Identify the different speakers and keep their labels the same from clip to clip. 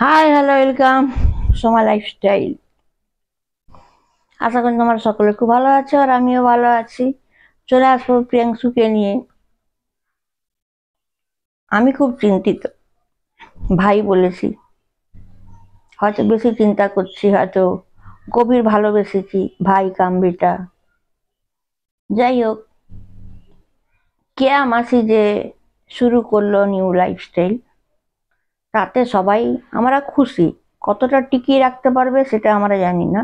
Speaker 1: High hello welcome Soma lifestyle. আশা করি তোমরা সকলে খুব ভালো আছো আর আমিও ভালো আছি। চলে আসবো প্রিয়াংশুকে নিয়ে। আমি খুব চিন্তিত, ভাই বলেছি। হয়তো বেশি চিন্তা করছি, হয়তো গভীর ভালোবেসেছি ভাই কাম বেটা। যাই হোক, কেয়া মাসি যে শুরু করলো নিউ লাইফস্টাইল, তাতে সবাই আমরা খুশি। কতটা টিকিয়ে রাখতে পারবে সেটা আমরা জানি না,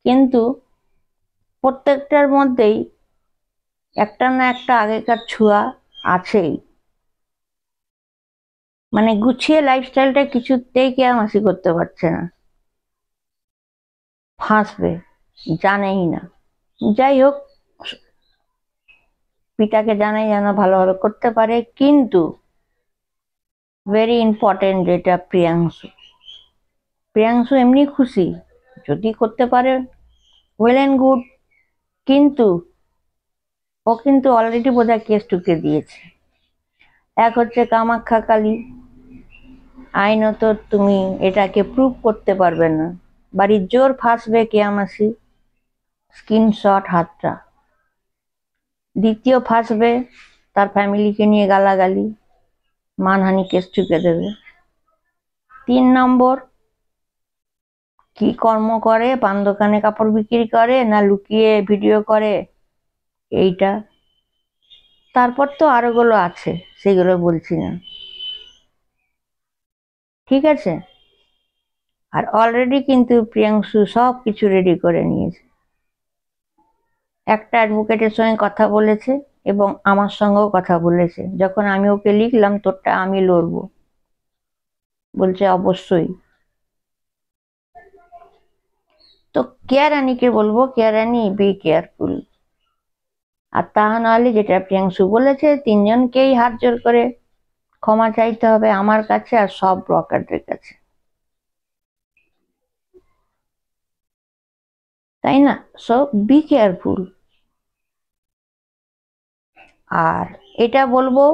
Speaker 1: কিন্তু প্রত্যেকটার মধ্যেই একটা না একটা আগেকার ছোঁয়া আছেই। মানে গুছিয়ে লাইফস্টাইলটা কিছুতেই কেয়ামাসি করতে পারছে না, ফাঁসবে, জানেই না। যাই হোক, পিতাকে জানাই যেন ভালোভাবে করতে পারে, কিন্তু ভেরি ইম্পর্টেন্ট যেটা প্রিয়াংশু। প্রিয়াংশু এমনি খুশি, যদি করতে পারে ওয়েল অ্যান্ড গুড, কিন্তু ও কিন্তু অলরেডি বোধহয় কেস টুকে দিয়েছে। এক হচ্ছে কামাখ্যা কালী, আইনত তুমি এটাকে প্রুভ করতে পারবে না, বাড়ির জোর ফাঁসবে কেয়ামাসি, স্ক্রিনশট হাতটা। দ্বিতীয় ফাঁসবে তার ফ্যামিলিকে নিয়ে গালাগালি, মানহানি কেস ঠুকে দেবে। 3 নম্বর, কি কর্ম করে, পান দোকানে কাপড় বিক্রি করে না লুকিয়ে ভিডিও করে, এইটা। তারপর তো আরোগুলো আছে, সেগুলো বলছি না, ঠিক আছে। আর অলরেডি কিন্তু প্রিয়াংশু সব কিছু রেডি করে নিয়েছে। একটা অ্যাডভোকেটের সঙ্গে কথা বলেছে এবং আমার সঙ্গেও কথা বলেছে। যখন আমি ওকে লিখলাম তোরটা আমি লড়বো, বলছে অবশ্যই। তো কেয়া রানীকে বলবো, কেয়া রানী বি কেয়ারফুল। আর তা নাহলে যেটা প্রিয়াংশু বলেছে, 3জনকেই হাত জোর করে ক্ষমা চাইতে হবে, আমার কাছে আর সব ব্রকারদের কাছে, তাই না? So be careful. আর এটা বলবো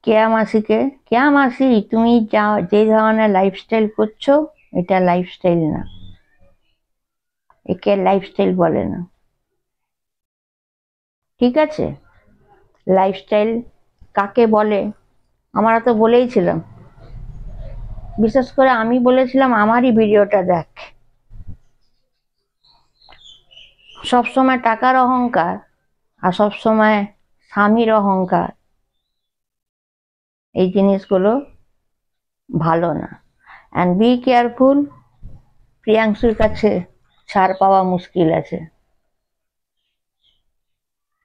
Speaker 1: কেয়া মাসিকে, কেয়া মাসি তুমি যা যে ধরনের লাইফস্টাইল করছো, এটা লাইফস্টাইল না, একে লাইফস্টাইল বলে না, ঠিক আছে। লাইফস্টাইল কাকে বলে আমরা তো বলেইছিলাম, বিশেষ করে আমি বলেছিলাম, আমারই ভিডিওটা দেখ। সবসময় টাকার অহংকার আর সবসময় স্বামীর অহংকার, এই জিনিসগুলো ভালো না। অ্যান্ড বি কেয়ারফুল, প্রিয়াংশুর কাছে ছাড় পাওয়া মুশকিল আছে।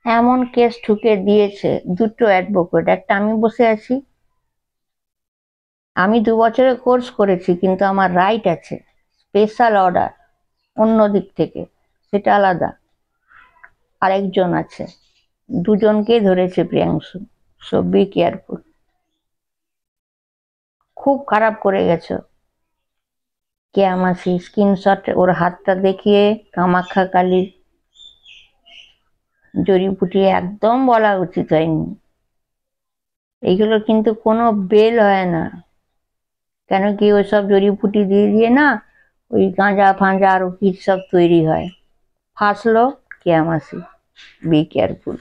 Speaker 1: এমন কেস ঠুকে দিয়েছে দুটো অ্যাডভোকেট, একটা আমি বসে আছি, আমি 2 বছরের কোর্স করেছি, কিন্তু আমার রাইট আছে, স্পেশাল অর্ডার অন্য দিক থেকে, সেটা আলাদা। আরেকজন আছে, দুজনকে ধরেছে প্রিয়াংশু। So be careful. খুব খারাপ করে গেছো কেয়া মাসি, স্ক্রিনশট ওর হাতটা দেখিয়ে কামাখ্যা কালীর জড়িবুটি একদম বলা উচিত হয়নি। এইগুলো কিন্তু কোনো বেল হয় না, কেন কি ওইসব জড়িবুটি দিয়ে দিয়ে না ওই গাঁজা ফাঁজা আরো কি সব তৈরি হয়। ফাঁসলো কেয়া মাসি, বি কেয়ারফুল।